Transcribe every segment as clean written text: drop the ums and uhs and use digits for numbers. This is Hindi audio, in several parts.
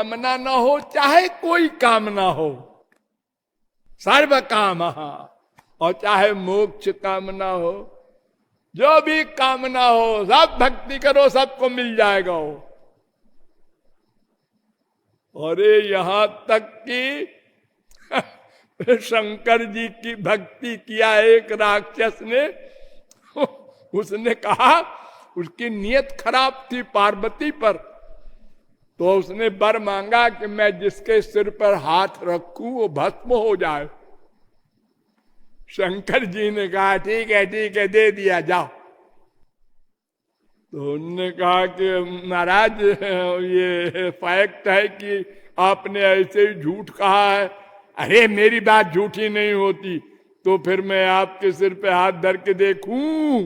कामना न हो, चाहे कोई कामना हो, सर्व काम, और चाहे मोक्ष कामना हो, जो भी कामना हो, सब भक्ति करो, सबको मिल जाएगा वो। अरे यहां तक कि शंकर जी की भक्ति किया एक राक्षस ने, उसने कहा, उसकी नीयत खराब थी पार्वती पर, तो उसने वर मांगा कि मैं जिसके सिर पर हाथ रखूं वो भस्म हो जाए। शंकर जी ने कहा ठीक है दे दिया, जाओ। तो उन्होंने कहा कि महाराज ये फैक्ट है कि आपने ऐसे ही झूठ कहा है। अरे मेरी बात झूठी नहीं होती तो फिर मैं आपके सिर पे हाथ धर के देखूं?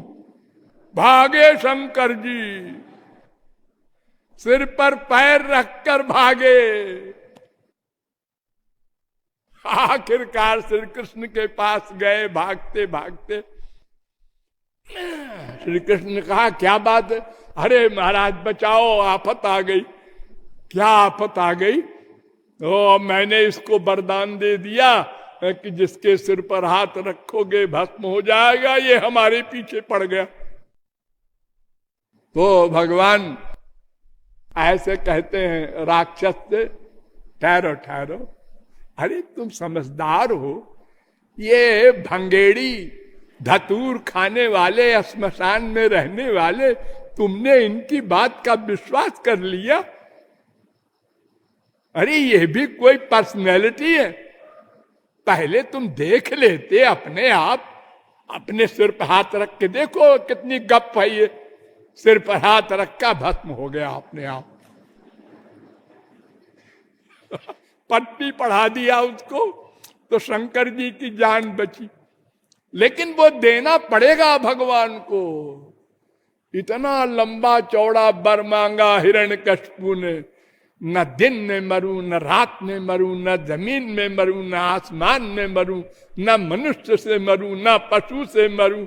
भागे शंकर जी, सिर पर पैर रखकर भागे। आखिरकार श्री कृष्ण के पास गए भागते भागते। श्री कृष्ण ने कहा क्या बात है? अरे महाराज बचाओ, आफत आ गई। क्या आफत आ गई? तो मैंने इसको वरदान दे दिया कि जिसके सिर पर हाथ रखोगे भस्म हो जाएगा, ये हमारे पीछे पड़ गया। तो भगवान ऐसे कहते हैं राक्षस से, ठहरो ठहरो, अरे तुम समझदार हो, ये भंगेड़ी धतूर खाने वाले, श्मशान में रहने वाले, तुमने इनकी बात का विश्वास कर लिया? अरे ये भी कोई पर्सनैलिटी है? पहले तुम देख लेते अपने आप, अपने सिर पर हाथ रख के देखो कितनी गप है ये। सिर पर हाथ रखा, भस्म हो गया अपने आप। पट्टी पढ़ा दिया उसको, तो शंकर जी की जान बची। लेकिन वो देना पड़ेगा भगवान को। इतना लंबा चौड़ा वर मांगा हिरण्यकशिपु ने, न दिन में मरूं, न रात में मरूं, न जमीन में मरूं, न आसमान में मरूं, न मनुष्य से मरूं, न पशु से मरूं,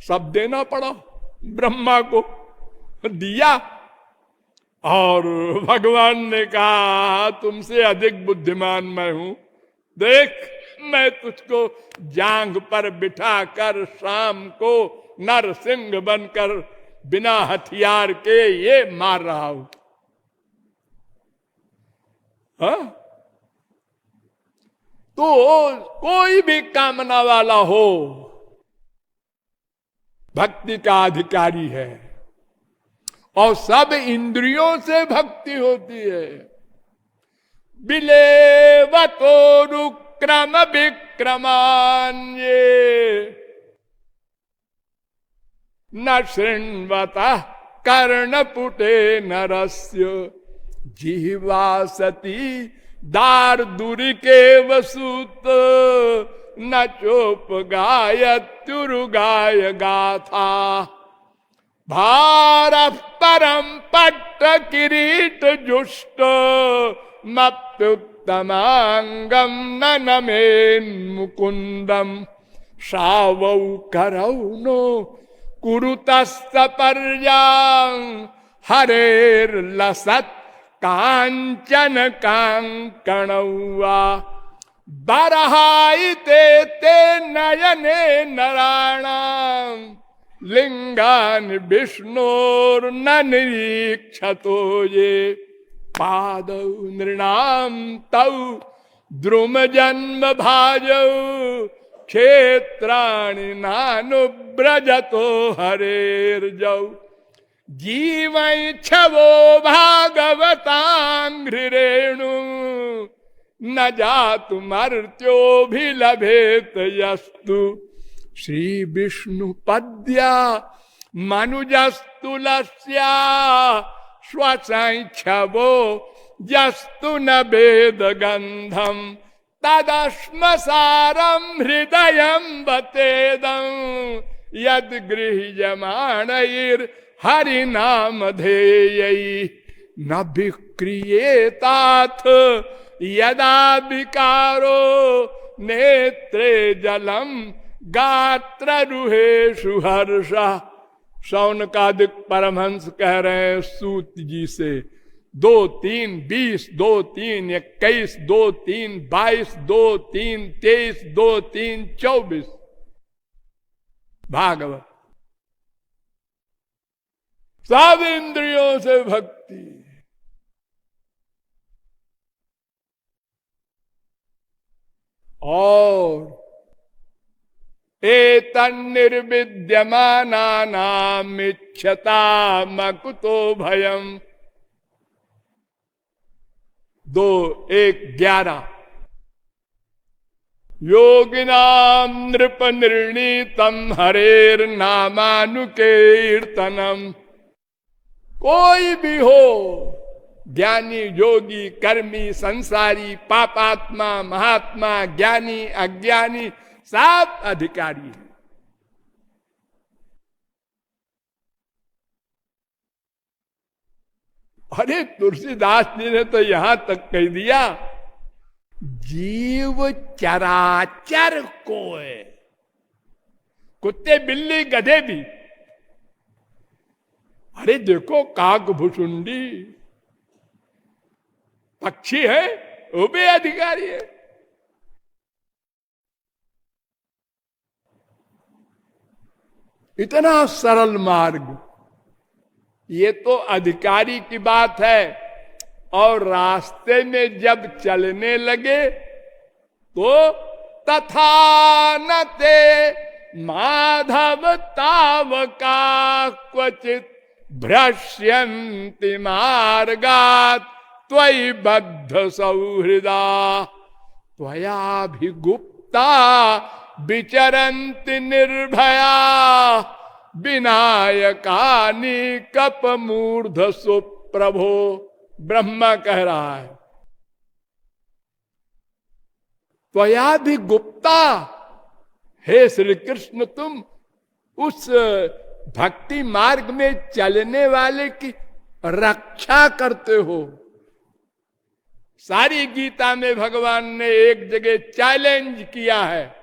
सब देना पड़ा। ब्रह्मा को दिया और भगवान ने कहा तुमसे अधिक बुद्धिमान मैं हूं, देख मैं तुझको जांघ पर बिठा कर शाम को नरसिंह बनकर बिना हथियार के ये मार रहा हूं। तो कोई भी कामना वाला हो भक्ति का अधिकारी है, और सब इंद्रियों से भक्ति होती है। बिलेवतो रुक्रम विक्रमान्ये न शृण्वतः कर्णपुटे नरस्य जिह्वा सती दार्दुरिके वसुत न चोप गायत्युरुगाय गाथा भारः परम पट्ट किरीट जुष्ट मप्युत्तमांगम न नमेन मुकुंदम शावौ करौ नो कुरुतस्तपर्यां हरेर्लसत् कांचन कांकणौवा बरहाइते ते नयने नराणां लिंगान विष्णोर्न निरीक्षतो ये पादौ नृणाम तौ द्रुम जन्म भाजौ क्षेत्राणि नानुब्रजतो हरेर्जौ जीवैच्छवो भागवतांघ्रिरेणु न जातु मर्त्योभिलभेत यस्तु श्री विष्णु पद्या मनुजस्तुलस्या स्वसंख्यवो यस्तु न वेद गंधम तदश्मसारम हृदयं बतेदं यद गृह्यमाणैर् हरिनाम ध्येयै न विक्रियेताथ यदा विकारो नेत्रे जलम गात्र रुहेषु हर्षः। शौनकादिक परमहंस कह रहे हैं सूत जी से, 2 3 20, 2 3 21, 2 3 22, 2 3 23, 2 3 24 भागवत। सब इंद्रियों से भक्ति। और एतन्निर्विद्यमानानाम् इच्छतामकुतो भयम्। 2 1 11 योगिनां नृप निर्णीतम हरेर्नामानुकीर्तनम। कोई भी हो, ज्ञानी योगी कर्मी संसारी पापात्मा महात्मा ज्ञानी अज्ञानी सब अधिकारी है। अरे तुलसीदास जी ने तो यहां तक कह दिया, जीव चराचर को है, कुत्ते बिल्ली गधे भी। अरे देखो काक भुसुंडी पक्षी है, वो भी अधिकारी है। इतना सरल मार्ग, ये तो अधिकारी की बात है। और रास्ते में जब चलने लगे तो तथा न ते माधव तावका क्वचित भ्रश्यन्ति मार्गात् त्वयि बद्ध सौहृदा त्वयाभिगुप्ता विचरन्ति निर्भया विनायकानि कपमूर्ध सुप्रभो। ब्रह्मा कह रहा है, त्वयाभिगुप्ता, हे श्री कृष्ण तुम उस भक्ति मार्ग में चलने वाले की रक्षा करते हो। सारी गीता में भगवान ने एक जगह चैलेंज किया है,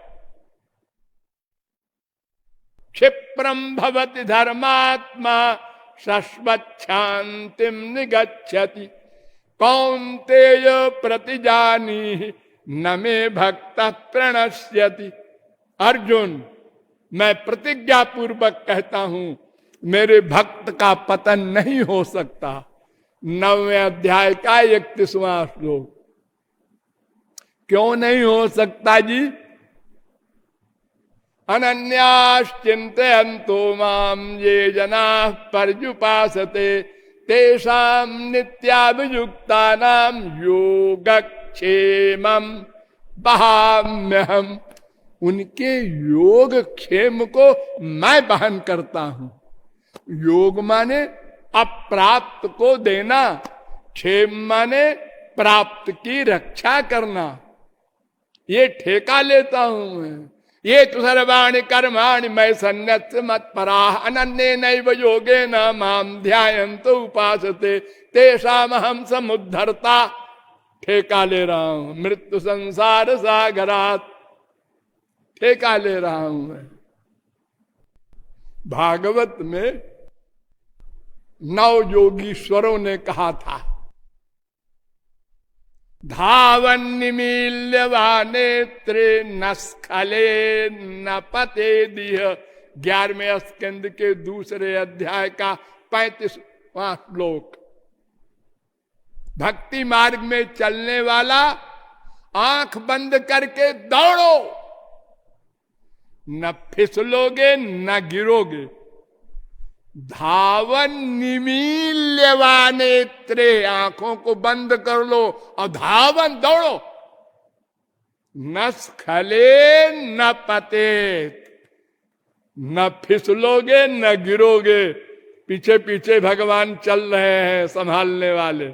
क्षिप्रम भवति धर्मात्मा शश्वच्छान्तिम निगच्छति कौन्तेय प्रतिजानी न मे भक्त प्रणश्यति। अर्जुन, मैं प्रतिज्ञा पूर्वक कहता हूं, मेरे भक्त का पतन नहीं हो सकता। 9वें अध्याय का 31वां श्लोक। क्यों नहीं हो सकता जी? अनन्याश्चिन्तयन्तो माम ये जनाः पर्युपासते तेषां नित्याभियुक्तानां योगक्षेमं वहाम्यहम्। उनके योग क्षेम को मैं बहन करता हूं। योग माने अप्राप्त को देना, क्षेम माने प्राप्त की रक्षा करना। ये ठेका लेता हूं मैं। ये तो सर्वाणि कर्माणि मयि सन्न्यस्य मत्पराः अनन्येनैव योगेन मां ध्यायन्तो उपासते तेषामहं समुद्धर्ता। ठेका ले रहा हूं मृत्यु संसार सागरात, ठेका ले रहा हूं मैं। भागवत में 9 योगीश्वरों ने कहा था, धावन निमील्य वानेत्रे न स्खले न पते दिह। 11वें स्कंद के दूसरे अध्याय का 35वां श्लोक। भक्ति मार्ग में चलने वाला आंख बंद करके दौड़ो, न फिसलोगे न गिरोगे। धावन निमील्यवानेत्रे, आंखों को बंद कर लो और धावन दौड़ो। न स्खले न पतेत, न फिसलोगे न गिरोगे। पीछे पीछे भगवान चल रहे हैं संभालने वाले,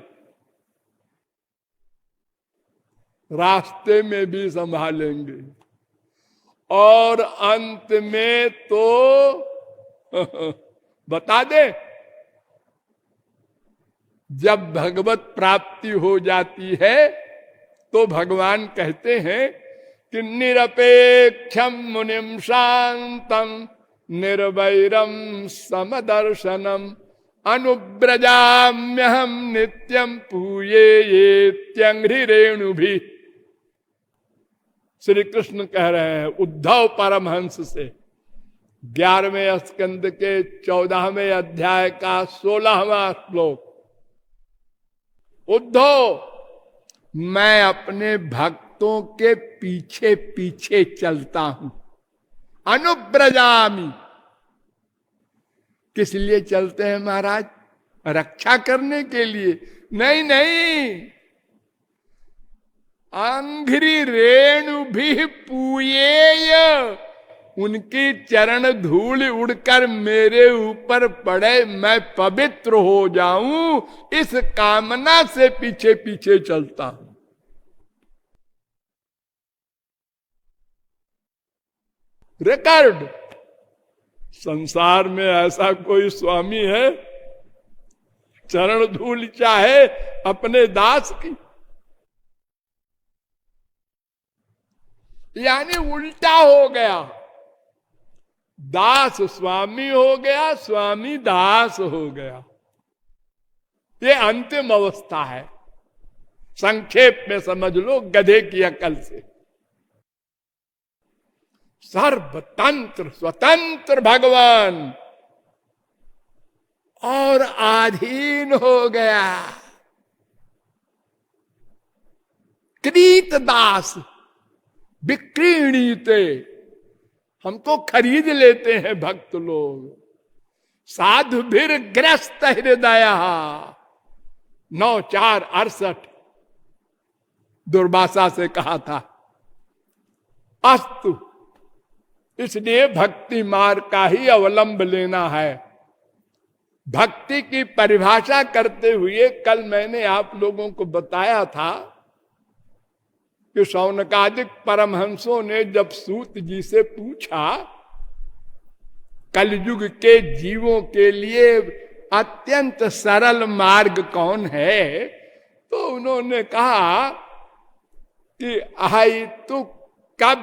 रास्ते में भी संभालेंगे। और अंत में तो बता दे, जब भगवत प्राप्ति हो जाती है तो भगवान कहते हैं कि निरपेक्षम मुनिम शांतम निर्वैरम समदर्शनम अनुब्रजाम्यहम नित्यम पूये ये त्यंघ्रि रेणु भी। श्री कृष्ण कह रहे हैं उद्धव परमहंस से 11वें स्कंद के 14वें अध्याय का 16वां श्लोक। उद्धव, मैं अपने भक्तों के पीछे पीछे चलता हूं। अनुब्रजामि, किस लिए चलते हैं महाराज? रक्षा करने के लिए? नहीं नहीं, अंघ्रि रेणु भी पूयेय, उनकी चरण धूल उड़कर मेरे ऊपर पड़े, मैं पवित्र हो जाऊं, इस कामना से पीछे पीछे चलता हूं। रिकॉर्ड, संसार में ऐसा कोई स्वामी है चरण धूल चाहे अपने दास की? यानी उल्टा हो गया, दास स्वामी हो गया, स्वामी दास हो गया। ये अंतिम अवस्था है, संक्षेप में समझ लो गधे की अकल से। सर्वतंत्र स्वतंत्र भगवान और अधीन हो गया। क्रीत दास विक्रीणीते, हमको खरीद लेते हैं भक्त लोग। साधु भीर ग्रस्त हृदय 9:4:68 दुर्वासा से कहा था। अस्तु, इसलिए भक्ति मार्ग का ही अवलंब लेना है। भक्ति की परिभाषा करते हुए कल मैंने आप लोगों को बताया था कि शौनकादिक परमहंसों ने जब सूत जी से पूछा कलयुग के जीवों के लिए अत्यंत सरल मार्ग कौन है, तो उन्होंने कहा कि अहाइतु कब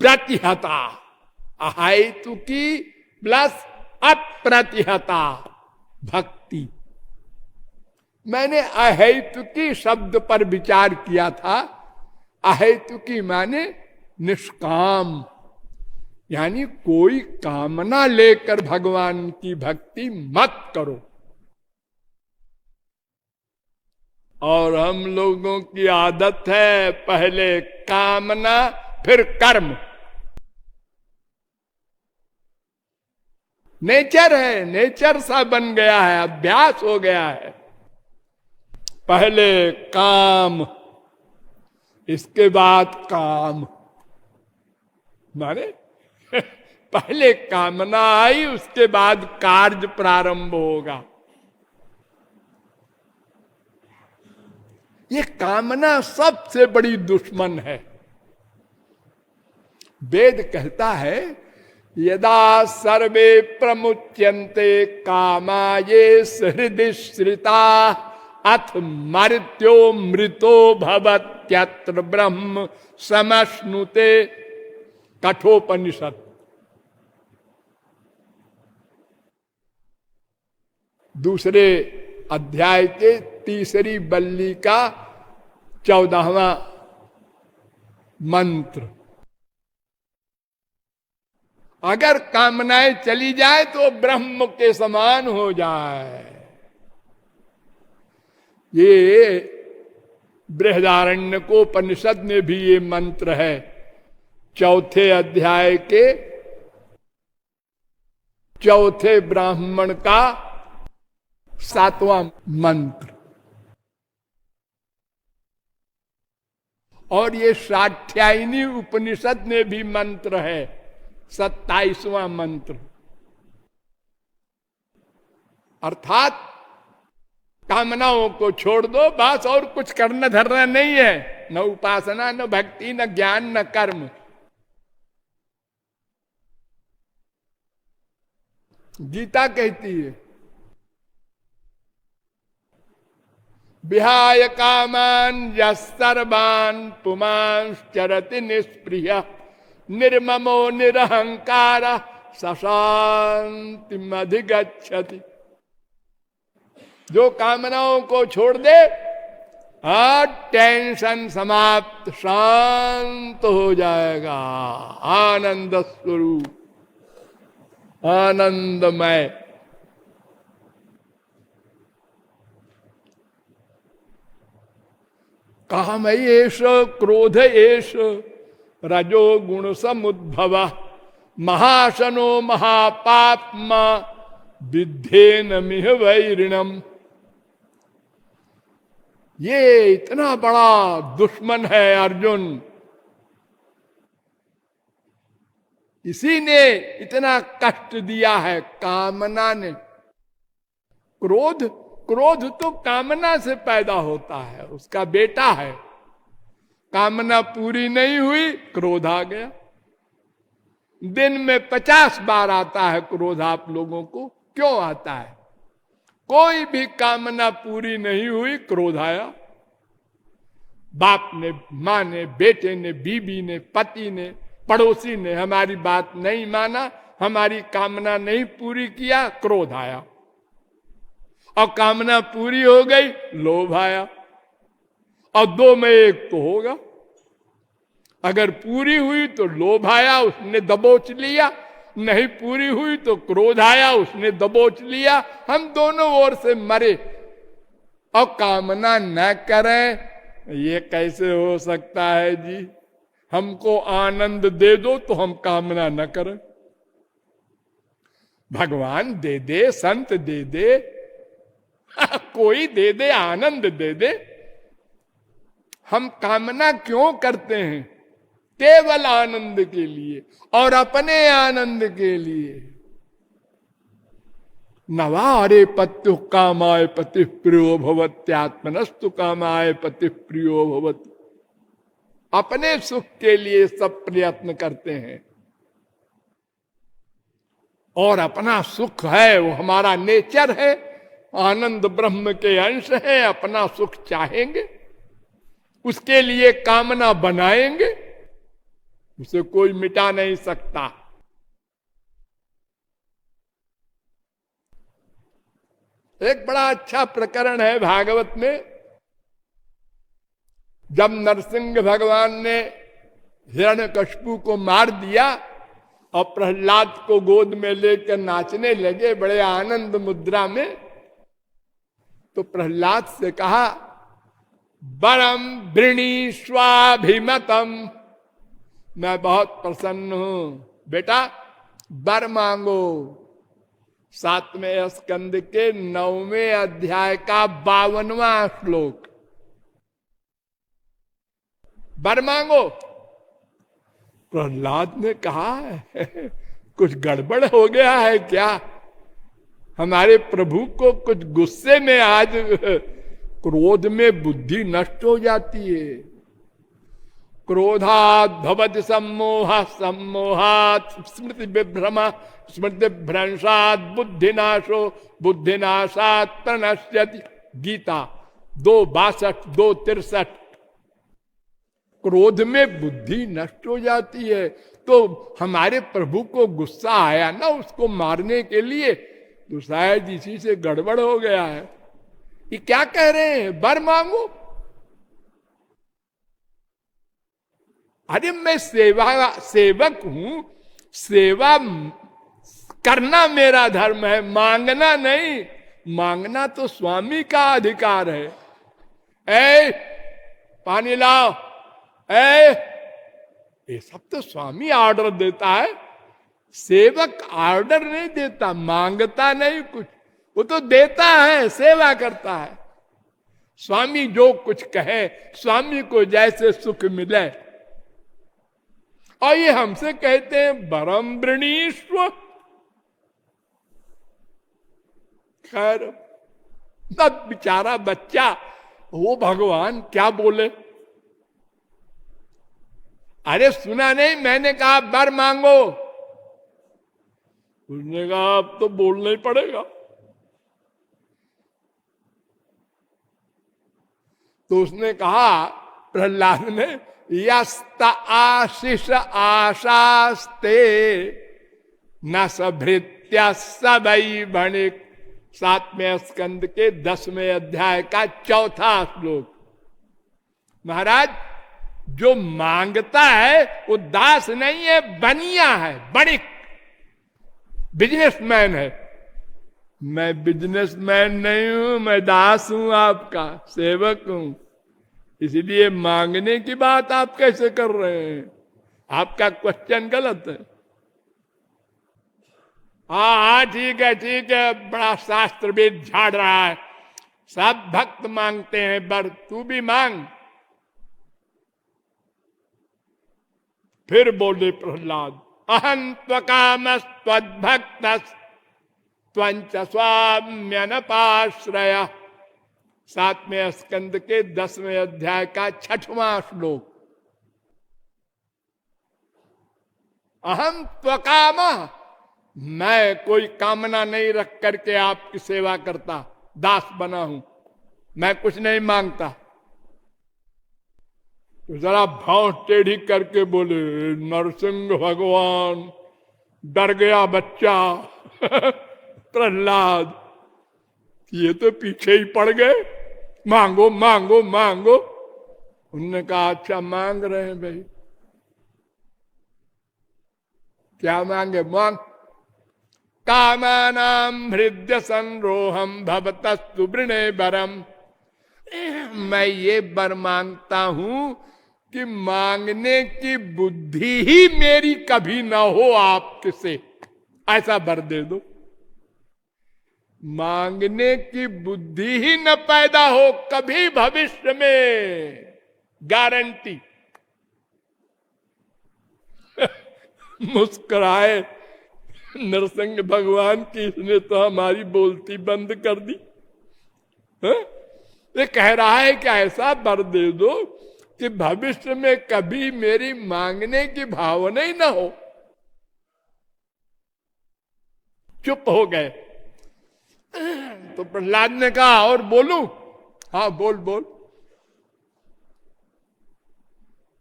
प्रतिहता, अहाइतु की प्लस अप्रतिहता भक्ति। मैंने अहेतु की शब्द पर विचार किया था। अहेतु की माने निष्काम, यानी कोई कामना लेकर भगवान की भक्ति मत करो। और हम लोगों की आदत है पहले कामना फिर कर्म। नेचर है, नेचर सा बन गया है, अभ्यास हो गया है। पहले काम, इसके बाद काम, माने पहले कामना आई, उसके बाद कार्य प्रारंभ होगा। ये कामना सबसे बड़ी दुश्मन है। वेद कहता है यदा सर्वे प्रमुच्यन्ते कामा ये हृदि श्रिता अथ मर्त्यो मृतो भवत्यत्र ब्रह्म समश्नुते। कठोपनिषद दूसरे अध्याय के तीसरी बल्ली का 14वां मंत्र। अगर कामनाएं चली जाए तो ब्रह्म के समान हो जाए। ये बृहदारण्यकोपनिषद में भी ये मंत्र है, 4थे अध्याय के 4थे ब्राह्मण का 7वां मंत्र। और ये साठ्यायनी उपनिषद में भी मंत्र है, 27वां मंत्र। अर्थात कामनाओं को छोड़ दो बस, और कुछ करना धरना नहीं है, न उपासना न भक्ति न ज्ञान न कर्म। गीता कहती है विहाय कामान यस्सर्वान् पुमांश्चरति निष्प्रिय निर्ममो निरहंकार सशांतिमधिगच्छति। जो कामनाओं को छोड़ दे, टेंशन समाप्त, शांत हो जाएगा, आनंद स्वरूप, आनंदमय। काम एष क्रोध एष रजो गुण समुद्भव महाशनो महापाप्मा विद्धेन मिह वैरिणम। ये इतना बड़ा दुश्मन है अर्जुन, इसी ने इतना कष्ट दिया है, कामना ने। क्रोध, क्रोध तो कामना से पैदा होता है, उसका बेटा है। कामना पूरी नहीं हुई, क्रोध आ गया। दिन में 50 बार आता है क्रोध आप लोगों को। क्यों आता है? कोई भी कामना पूरी नहीं हुई, क्रोध आया। बाप ने, माँ ने, बेटे ने, बीबी ने, पति ने, पड़ोसी ने हमारी बात नहीं माना, हमारी कामना नहीं पूरी किया, क्रोध आया। और कामना पूरी हो गई, लोभ आया। और दो में एक तो होगा। अगर पूरी हुई तो लोभ आया, उसने दबोच लिया, नहीं पूरी हुई तो क्रोध आया, उसने दबोच लिया। हम दोनों ओर से मरे। और कामना न करें, ये कैसे हो सकता है जी? हमको आनंद दे दो तो हम कामना न करें। भगवान दे दे, संत दे दे, कोई दे दे, आनंद दे दे, हम कामना क्यों करते हैं? केवल आनंद के लिए और अपने आनंद के लिए। नवारे पत्यु कामाय पति प्रियो भवत्यात्मनस्तु कामाय पति प्रियो भवत। अपने सुख के लिए सब प्रयत्न करते हैं, और अपना सुख है, वो हमारा नेचर है, आनंद ब्रह्म के अंश है। अपना सुख चाहेंगे, उसके लिए कामना बनाएंगे, उसे कोई मिटा नहीं सकता। एक बड़ा अच्छा प्रकरण है भागवत में। जब नरसिंह भगवान ने हिरण्यकशिपु को मार दिया और प्रहलाद को गोद में लेकर नाचने लगे बड़े आनंद मुद्रा में, तो प्रहलाद से कहा, बरम वृणीष्वाभिमतम, मैं बहुत प्रसन्न हूं, बेटा वर मांगो। 7वें स्कंद के 9वें अध्याय का 52वां श्लोक, वर मांगो। प्रहलाद ने कहा, कुछ गड़बड़ हो गया है क्या? हमारे प्रभु को कुछ गुस्से में, आज क्रोध में बुद्धि नष्ट हो जाती है। क्रोधात् भवति सम्मोह, सम्मोहात् स्मृति विभ्रम, स्मृति भ्रंशात् बुद्धिनाशो, बुद्धिनाशात् प्रणश्यति। गीता 2:62, 2:63। क्रोध में बुद्धि नष्ट हो जाती है। तो हमारे प्रभु को गुस्सा आया ना उसको मारने के लिए, तो शायद इसी से गड़बड़ हो गया है। ये क्या कह रहे हैं? वर मांगो। अरे मैं सेवक हूं, सेवा करना मेरा धर्म है, मांगना नहीं। मांगना तो स्वामी का अधिकार है। ए पानी लाओ, ये सब तो स्वामी ऑर्डर देता है, सेवक ऑर्डर नहीं देता, मांगता नहीं कुछ, वो तो देता है, सेवा करता है। स्वामी जो कुछ कहे, स्वामी को जैसे सुख मिले। और ये हमसे कहते हैं वरम वृणीष्व। खैर, तब बेचारा बच्चा, वो भगवान क्या बोले? अरे सुना नहीं, मैंने कहा वर मांगो। उसने कहा अब तो बोलना ही पड़ेगा। तो उसने कहा, प्रहलाद ने, यस्त आशीष आशास्ते न सभृत्य सबई भणिक 7वें स्कंद के 10वें अध्याय का 4था श्लोक। महाराज, जो मांगता है वो दास नहीं है, बनिया है, बड़िक, बिजनेसमैन है। मैं बिजनेसमैन नहीं हूं, मैं दास हूं, आपका सेवक हूं। इसलिए मांगने की बात आप कैसे कर रहे हैं? आपका क्वेश्चन गलत है। हाँ हाँ, ठीक है ठीक है, बड़ा शास्त्रवेद झाड़ रहा है, सब भक्त मांगते हैं बर, तू भी मांग। फिर बोले प्रहलाद, अहं त्वकामस्त्वद्भक्त त्वंच स्वाम्यनपाश्रय। 7वें स्कंद के 10वें अध्याय का 6वां श्लोक। अहम त्वकाम, मैं कोई कामना नहीं रख करके आपकी सेवा करता, दास बना हूं, मैं कुछ नहीं मांगता। तो जरा भाव टेढ़ी करके बोले, नरसिंह भगवान, डर गया बच्चा। प्रहलाद, ये तो पीछे ही पड़ गए, मांगो मांगो मांगो। उनने कहा अच्छा मांग रहे हैं भाई, क्या मांगे? मांग। कामानाम हृदय संरोहम भवतस्तु वृणे बरम। मैं ये बर मांगता हूं कि मांगने की बुद्धि ही मेरी कभी ना हो आपसे, ऐसा बर दे दो। मांगने की बुद्धि ही न पैदा हो कभी भविष्य में, गारंटी। मुस्कुराए नरसिंह भगवान की, इसने तो हमारी बोलती बंद कर दी है? ये कह रहा है कि ऐसा वर दे दो कि भविष्य में कभी मेरी मांगने की भावना ही ना हो। चुप हो गए। तो प्रहलाद ने कहा और बोलूं? हाँ बोल बोल।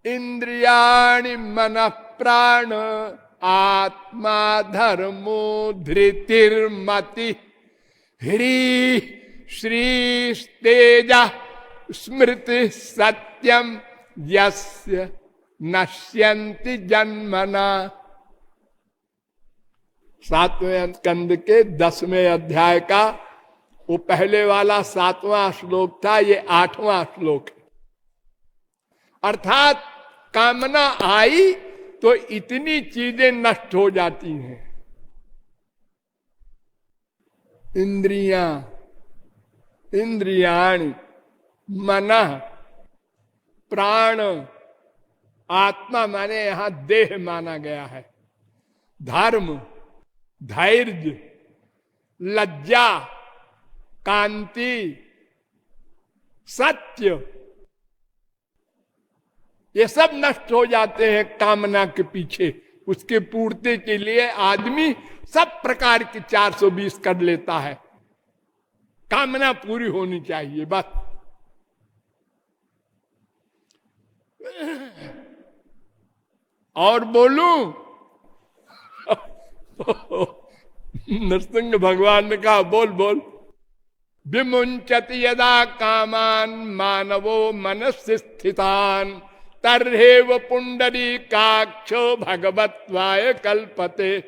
इंद्रियाणि मन प्राण आत्मा धर्मो धृतिर्मति ह्री श्री तेजा स्मृति सत्यम यस्य नश्यन्ति जन्मना। 7वें स्कंद के 10वें अध्याय का वो पहले वाला 7वां श्लोक था, ये 8वां श्लोक है। अर्थात कामना आई तो इतनी चीजें नष्ट हो जाती हैं। इंद्रियां, इंद्रियाणि, मन, प्राण, आत्मा माने यहां देह माना गया है, धर्म, धैर्य, लज्जा, कांति, सत्य, ये सब नष्ट हो जाते हैं कामना के पीछे। उसके पूर्ति के लिए आदमी सब प्रकार की 420 कर लेता है। कामना पूरी होनी चाहिए बस। और बोलूं? नरसिंह भगवान ने कहा बोल बोल। विमुंचति यदा कामान मानवो मनस्य स्थितान तर्हेव पुंडरी काक्षो भगवत्वाय कल्पते।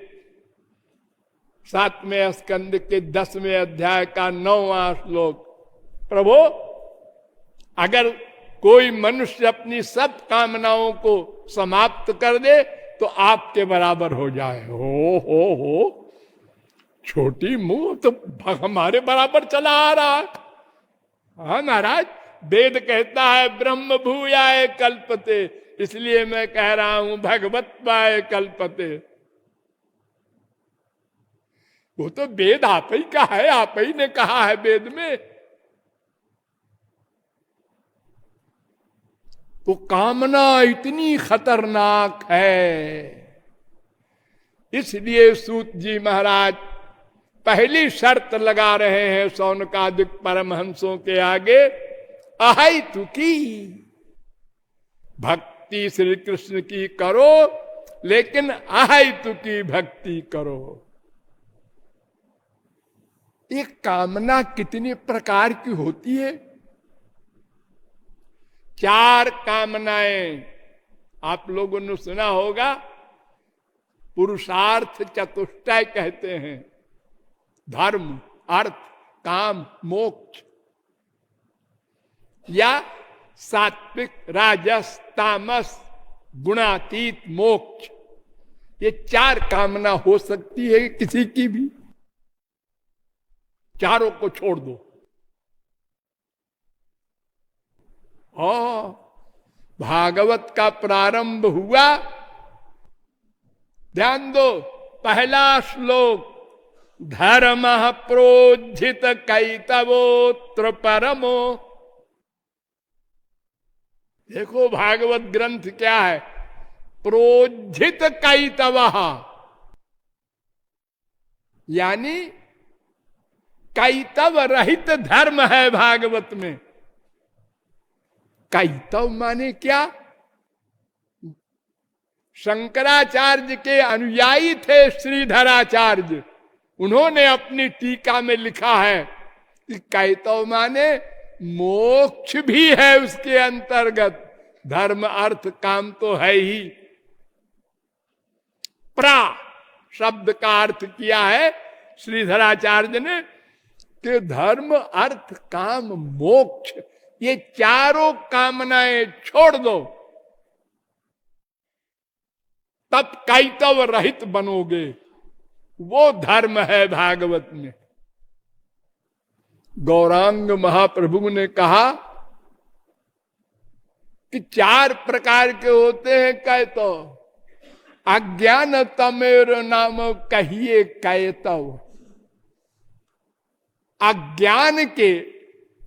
7वें स्कंद के 10वें अध्याय का 9वां श्लोक। प्रभु, अगर कोई मनुष्य अपनी सब कामनाओं को समाप्त कर दे तो आपके बराबर हो जाए। हो छोटी मुंह तो हमारे बराबर चला आ रहा है। हाँ महाराज, वेद कहता है ब्रह्म भूयाय कल्पते, इसलिए मैं कह रहा हूं भगवत्वाय कल्पते। वो तो वेद आप ही का है, आप ही ने कहा है वेद में। तो कामना इतनी खतरनाक है, इसलिए सूत जी महाराज पहली शर्त लगा रहे हैं शौनकादिक परमहंसों के आगे, अहैतु की भक्ति श्री कृष्ण की करो, लेकिन अहैतु की भक्ति करो। ये कामना कितने प्रकार की होती है? 4 कामनाएं आप लोगों ने सुना होगा, पुरुषार्थ चतुष्टय कहते हैं। धर्म, अर्थ, काम, मोक्ष, या सात्विक, राजस, तामस, गुणातीत मोक्ष। ये 4 कामना हो सकती है किसी की भी। चारों को छोड़ दो। भागवत का प्रारंभ हुआ, ध्यान दो, पहला श्लोक, धर्म प्रोज्झित कैतवोत्र परमो। देखो भागवत ग्रंथ क्या है, प्रोज्झित कैतव, यानी कैतव रहित धर्म है भागवत में। कैतव माने क्या? शंकराचार्य के अनुयायी थे श्रीधराचार्य, उन्होंने अपनी टीका में लिखा है कि कैतव माने मोक्ष भी है उसके अंतर्गत। धर्म अर्थ काम तो है ही। प्रा शब्द का अर्थ किया है श्रीधराचार्य ने कि धर्म अर्थ काम मोक्ष, ये चारों कामनाएं छोड़ दो, तब कैतव रहित बनोगे। वो धर्म है भागवत में। गौरांग महाप्रभु ने कहा कि 4 प्रकार के होते हैं कैतव। अज्ञान तमेर नाम कहिए कैतव। अज्ञान के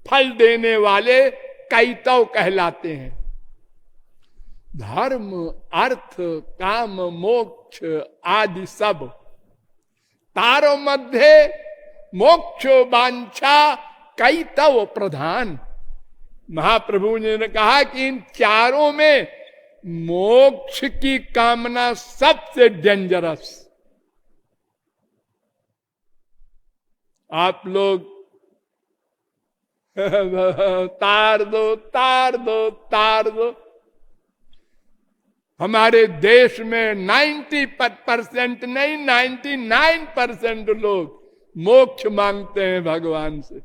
फल देने वाले कैतव कहलाते हैं। धर्म, अर्थ, काम, मोक्ष आदि सब, तारो मध्य मोक्ष वांछा कैतव प्रधान। महाप्रभु ने कहा कि इन चारों में मोक्ष की कामना सबसे डेंजरस। आप लोग तार दो, तार दो, तार दो। हमारे देश में 90% नहीं 99% लोग मोक्ष मांगते हैं भगवान से,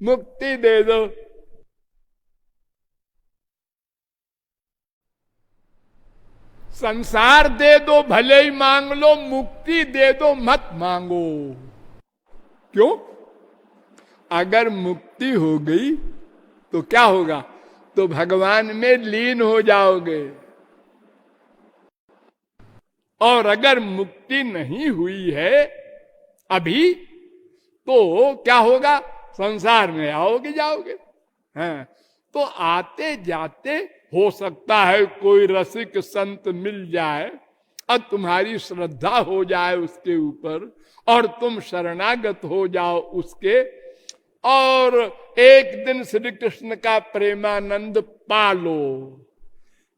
मुक्ति दे दो। संसार दे दो भले ही मांग लो, मुक्ति दे दो मत मांगो। क्यों? अगर मुक्ति हो गई तो क्या होगा? तो भगवान में लीन हो जाओगे। और अगर मुक्ति नहीं हुई है अभी, तो क्या होगा? संसार में आओगे जाओगे। हाँ, तो आते जाते हो सकता है कोई रसिक संत मिल जाए और तुम्हारी श्रद्धा हो जाए उसके ऊपर, और तुम शरणागत हो जाओ उसके, और एक दिन श्री कृष्ण का प्रेमानंद पालो।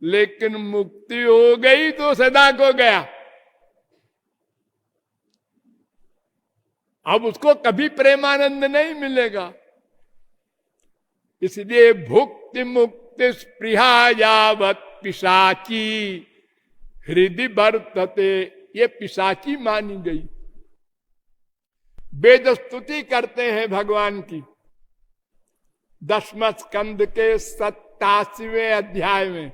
लेकिन मुक्ति हो गई तो सदा को गया। अब उसको कभी प्रेमानंद नहीं मिलेगा। इसलिए भुक्ति मुक्ति स्पृहा यावत पिशाची हृदय वर्तते, ये पिशाची मानी गई। वेद स्तुति करते हैं भगवान की 10वें स्कंद के 87वें अध्याय में।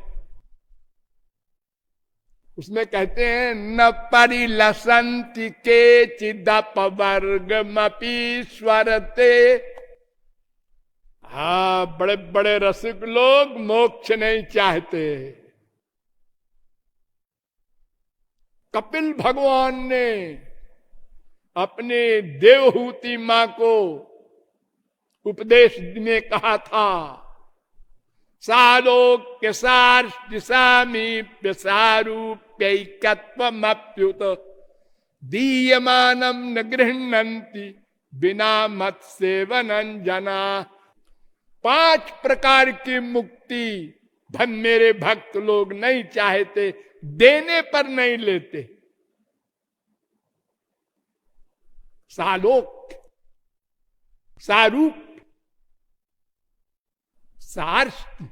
उसमें कहते हैं न परिलसंति के चिदप वर्गमपीश्वरते। हाँ, बड़े बड़े रसिक लोग मोक्ष नहीं चाहते। कपिल भगवान ने अपने देवहूति मां को उपदेश में कहा था, सालोक्य सार्षिसामी प्यसारूप्यैकत्वमप्युत दीयमानम न गृह्णन्ति बिना मत सेवनं जना। 5 प्रकार की मुक्ति मेरे भक्त लोग नहीं चाहते, देने पर नहीं लेते। सालोक सारूप, सार्ष्ट,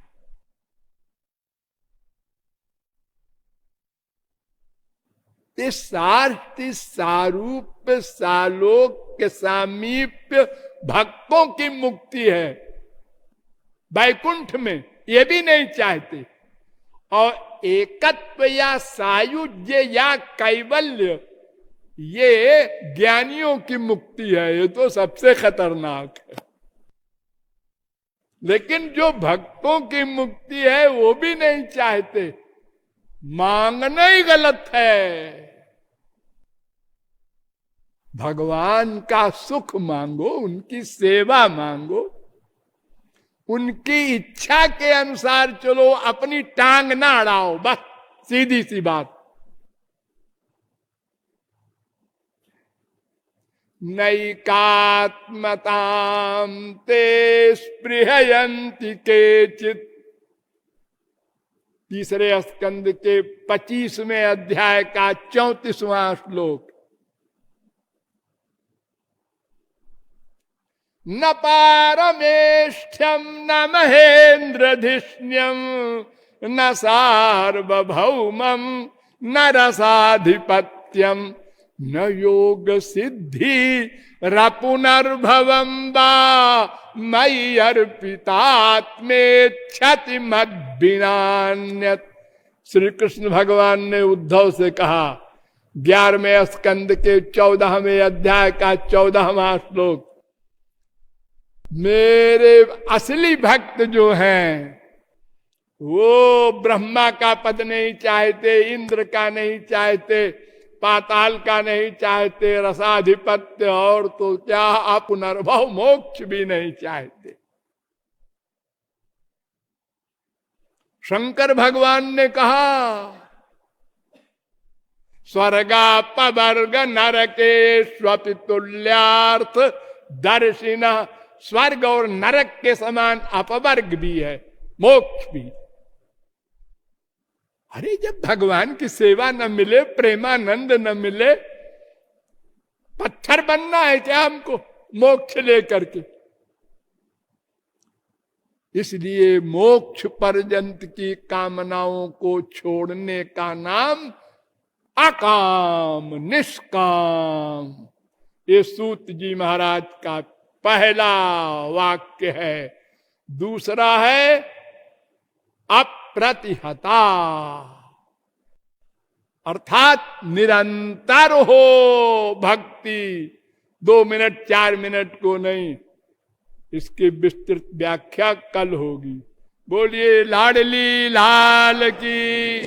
सार्थ सारूप सालोक के सामीप्य भक्तों की मुक्ति है। वैकुंठ में ये भी नहीं चाहते। और एकत्व या सायुज्य या कैवल्य, ये ज्ञानियों की मुक्ति है, ये तो सबसे खतरनाक है। लेकिन जो भक्तों की मुक्ति है वो भी नहीं चाहते। मांगना ही गलत है। भगवान का सुख मांगो, उनकी सेवा मांगो, उनकी इच्छा के अनुसार चलो, अपनी टांग ना अड़ाओ, बस सीधी सी बात। नैकात्मतां ते स्पृहयन्ति केचित्, तीसरे स्कंद के 25वें अध्याय का 34वां श्लोक। न पारमेष्ठ्यम न महेन्द्रधिष्ण्यम न सार्वभौमम न रसाधिपत्यम न योग सिद्धि रपुनर्भवम वा मयि अर्पितात्मेच्छति मद्विनान्यत्। श्री कृष्ण भगवान ने उद्धव से कहा 11वें स्कंद के 14वें अध्याय का 14वां श्लोक, मेरे असली भक्त जो हैं वो ब्रह्मा का पद नहीं चाहते, इंद्र का नहीं चाहते, पाताल का नहीं चाहते, रसाधिपत्य और तो क्या पुनर्भव मोक्ष भी नहीं चाहते। शंकर भगवान ने कहा स्वर्गापवर्ग नरकेष्वपि तुल्यार्थ दर्शिना, स्वर्ग और नरक के समान अपवर्ग भी है, मोक्ष भी। अरे जब भगवान की सेवा न मिले, प्रेमानंद न मिले, पत्थर बनना है क्या हमको मोक्ष लेकर के? इसलिए मोक्ष पर्यंत की कामनाओं को छोड़ने का नाम अकाम, निष्काम। ये सूत जी महाराज का पहला वाक्य है। दूसरा है अप्रतिहता, अर्थात निरंतर हो भक्ति, 2 मिनट 4 मिनट को नहीं। इसकी विस्तृत व्याख्या कल होगी। बोलिए लाडली लाल की।